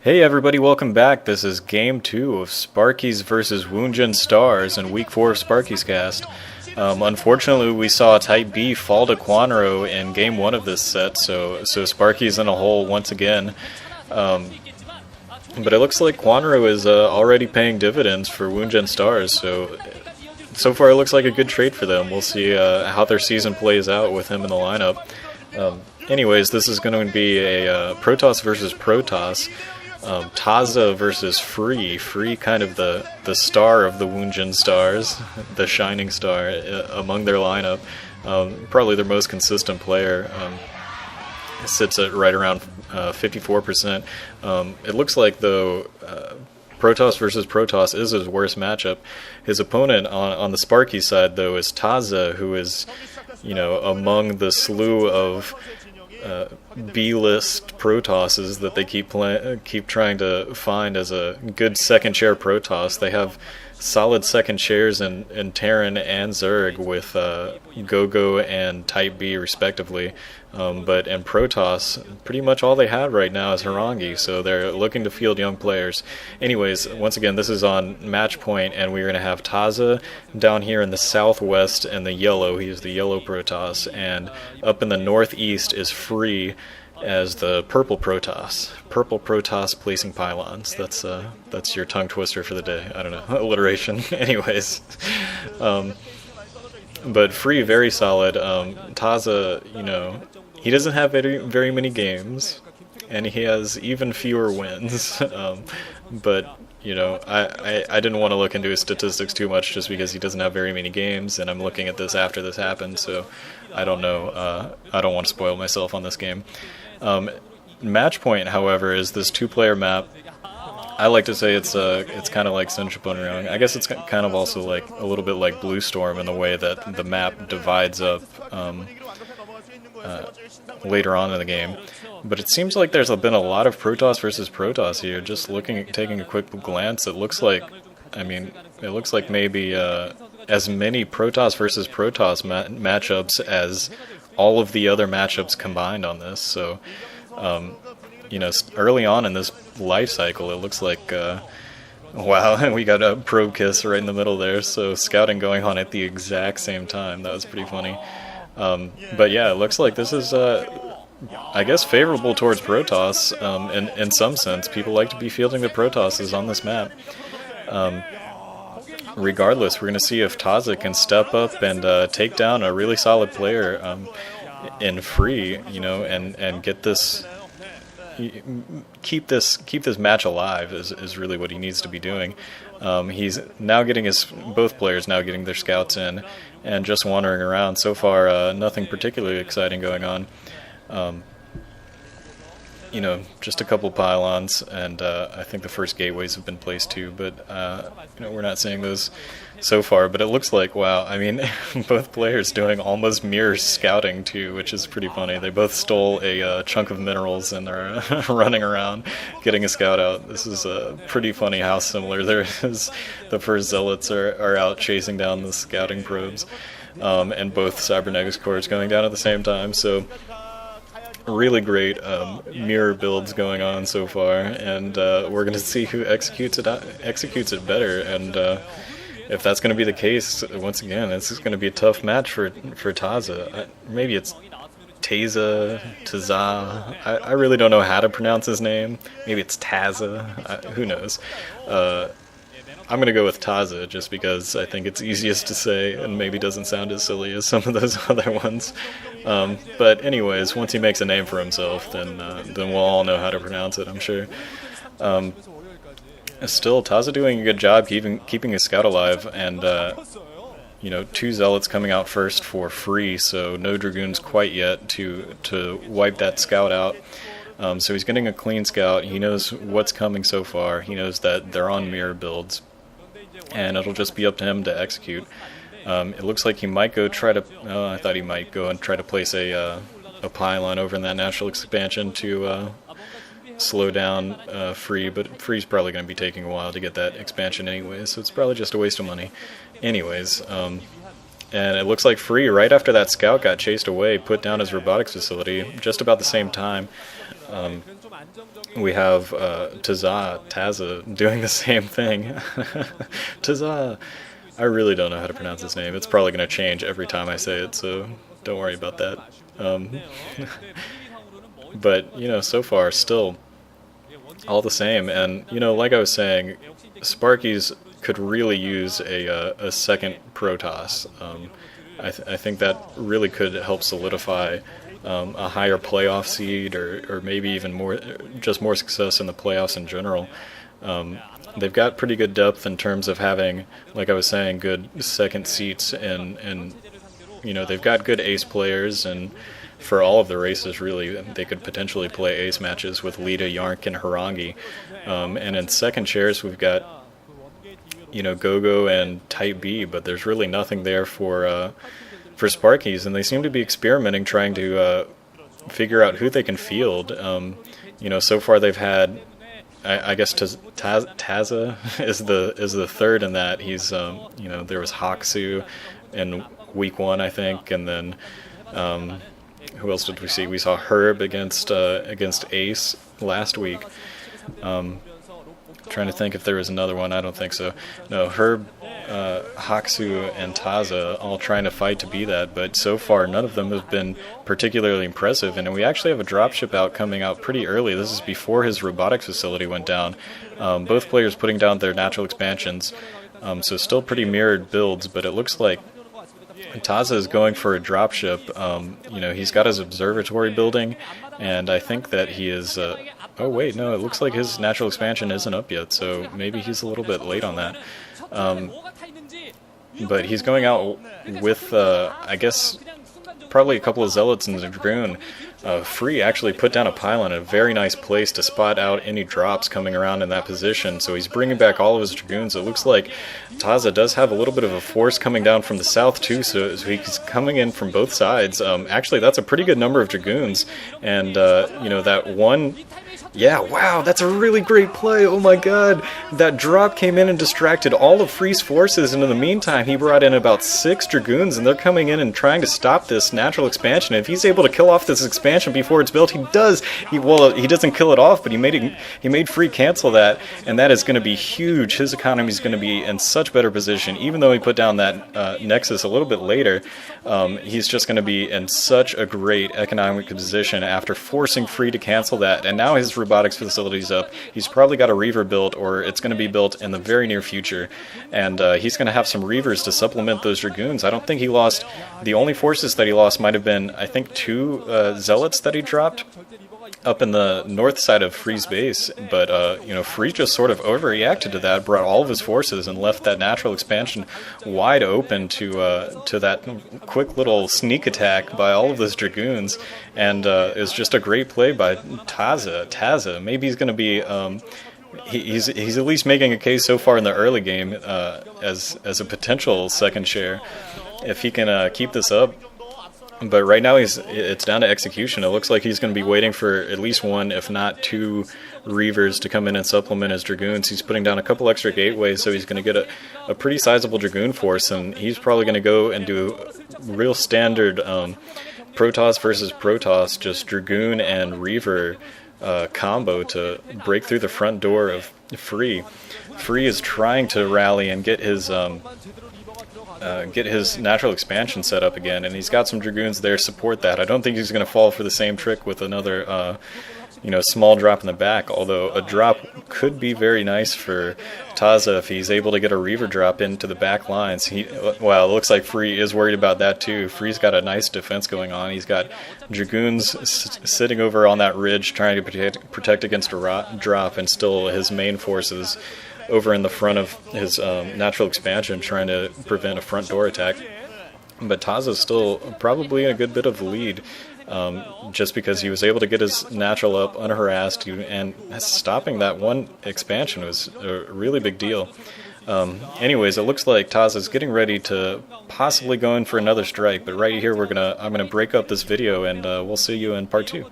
Hey everybody, welcome back. This is Game 2 of Sparkyz versus Woongjin Stars in Week 4 of Sparkyz Cast. Unfortunately, we saw Type B fall to Quanro in Game 1 of this set, so Sparkyz in a hole once again. But it looks like Quanro is already paying dividends for Woongjin Stars, so far it looks like a good trade for them. We'll see how their season plays out with him in the lineup. Anyways, this is going to be a Protoss versus Protoss. Tazza versus Free. Free kind of the star of the Woongjin Stars, the shining star among their lineup. Probably their most consistent player. Sits at right around 54%. It looks like, though, Protoss versus Protoss is his worst matchup. His opponent on the Sparkyz side, though, is Tazza, who is, among the slew of B-list Protosses that they keep trying to find as a good second chair Protoss. They have solid second chairs in Terran and Zerg with Gogo and Type B respectively. But in Protoss, pretty much all they have right now is Harangi, so they're looking to field young players. Anyways, once again, this is on match point, and we're going to have Tazza down here in the southwest and the yellow. He's the yellow Protoss, and up in the northeast is Free as the purple Protoss. Purple Protoss placing pylons. That's your tongue twister for the day. I don't know, alliteration. Anyways, but Free very solid. Tazza, he doesn't have very many games, and he has even fewer wins. But I didn't want to look into his statistics too much just because he doesn't have very many games, and I'm looking at this after this happened, so I don't know. I don't want to spoil myself on this game. Match point, however, is this two-player map. I like to say it's kind of like Shinhan. I guess it's kind of also like a little bit like Blue Storm in the way that the map divides up later on in the game. But it seems like there's been a lot of Protoss versus Protoss here. Just taking a quick glance, it looks like maybe as many Protoss versus Protoss matchups as all of the other matchups combined on this. So, early on in this life cycle, it looks like, wow, we got a probe kiss right in the middle there. So scouting going on at the exact same time. That was pretty funny. But yeah, it looks like this is, I guess, favorable towards Protoss in some sense. People like to be fielding the Protosses on this map. Regardless, we're going to see if Tazza can step up and take down a really solid player in Free, and get this, keep this match alive is really what he needs to be doing. He's now getting both players now getting their scouts in and just wandering around. So far, nothing particularly exciting going on. Just a couple pylons, and I think the first gateways have been placed too, but we're not seeing those so far. But it looks like, wow, I mean, both players doing almost mirror scouting too, which is pretty funny. They both stole a chunk of minerals and are running around getting a scout out. This is pretty funny how similar there is. The first zealots are out chasing down the scouting probes, and both cybernetics cores going down at the same time. So really great mirror builds going on so far, and we're going to see who executes it better. And if that's going to be the case, once again, this is going to be a tough match for Tazza. Maybe it's Tazza. I really don't know how to pronounce his name. Maybe it's Tazza. Who knows? I'm going to go with Tazza just because I think it's easiest to say and maybe doesn't sound as silly as some of those other ones. But anyways, once he makes a name for himself, then we'll all know how to pronounce it, I'm sure. Still, Tazza doing a good job keeping his scout alive, and two zealots coming out first for Free, so no dragoons quite yet to wipe that scout out. So he's getting a clean scout. He knows what's coming so far. He knows that they're on mirror builds, and it'll just be up to him to execute. It looks like he might go try to. I thought he might go and try to place a pylon over in that natural expansion to slow down Free, but Free's probably going to be taking a while to get that expansion anyway, so it's probably just a waste of money. Anyways, and it looks like Free, right after that scout got chased away, put down his robotics facility just about the same time. we have Tazza doing the same thing. Tazza. I really don't know how to pronounce his name. It's probably going to change every time I say it, so don't worry about that. But, you know, so far, still all the same. And, you know, like I was saying, Sparkyz could really use a second Protoss. I think that really could help solidify a higher playoff seed, or maybe even more success in the playoffs in general. They've got pretty good depth in terms of having, like I was saying, good second seats, and you know, they've got good ace players, and for all of the races, really, they could potentially play ace matches with Lita, Yarnk, and Harangi. And in second chairs, we've got, you know, Gogo and Type B, but there's really nothing there for Sparkyz, and they seem to be experimenting, trying to figure out who they can field. You know, so far they've had, I guess Tazza is the third in that. He's you know, there was Haksu in week 1, I think, and then who else did we see? We saw Herb against Ace last week. Trying to think if there was another one. I don't think so. No, Herb, Haksu, and Tazza all trying to fight to be that, but so far none of them have been particularly impressive. And we actually have a dropship coming out pretty early. This is before his robotics facility went down. Both players putting down their natural expansions, so still pretty mirrored builds, but it looks like Tazza is going for a dropship. You know, he's got his observatory building, and I think that he is... oh wait, no, it looks like his natural expansion isn't up yet, so maybe he's a little bit late on that. But he's going out with, I guess, probably a couple of Zealots and a Dragoon. Free actually put down a pylon in a very nice place to spot out any drops coming around in that position, so he's bringing back all of his Dragoons. It looks like Tazza does have a little bit of a force coming down from the south too, so he's coming in from both sides. Actually, that's a pretty good number of Dragoons, and you know, that one... Yeah, wow, that's a really great play. Oh my god. That drop came in and distracted all of Free's forces, and in the meantime, he brought in about 6 Dragoons, and they're coming in and trying to stop this natural expansion. If he's able to kill off this expansion before it's built, he does. Well, he doesn't kill it off, but he made Free cancel that, and that is going to be huge. His economy is going to be in such better position. Even though he put down that Nexus a little bit later, he's just going to be in such a great economic position after forcing Free to cancel that, and now his robotics facilities up. He's probably got a Reaver built, or it's going to be built in the very near future, and he's going to have some Reavers to supplement those Dragoons. I don't think he lost. The only forces that he lost might have been, I think, 2 Zealots that he dropped up in the north side of Free's base, but you know, Free just sort of overreacted to that, brought all of his forces, and left that natural expansion wide open to that quick little sneak attack by all of those Dragoons, and it was just a great play by Tazza. Maybe he's going to be he's at least making a case so far in the early game as a potential second chair if he can keep this up. But right now it's down to execution. It looks like he's going to be waiting for at least 1, if not 2, Reavers to come in and supplement his Dragoons. He's putting down a couple extra gateways, so he's going to get a pretty sizable Dragoon force, and he's probably going to go and do real standard Protoss versus Protoss, just Dragoon and Reaver combo to break through the front door of Free. Free is trying to rally and get his natural expansion set up again, and he's got some Dragoons there to support that. I don't think he's going to fall for the same trick with another you know, small drop in the back, although a drop could be very nice for Tazza if he's able to get a Reaver drop into the back lines. Well, it looks like Free is worried about that too. Free's got a nice defense going on. He's got Dragoons sitting over on that ridge trying to protect against a drop, and still his main forces over in the front of his natural expansion trying to prevent a front door attack. But Tazza's still probably in a good bit of the lead, just because he was able to get his natural up unharassed, and stopping that one expansion was a really big deal. Anyways, it looks like Tazza's getting ready to possibly go in for another strike, but right here I'm gonna break up this video, and we'll see you in part 2.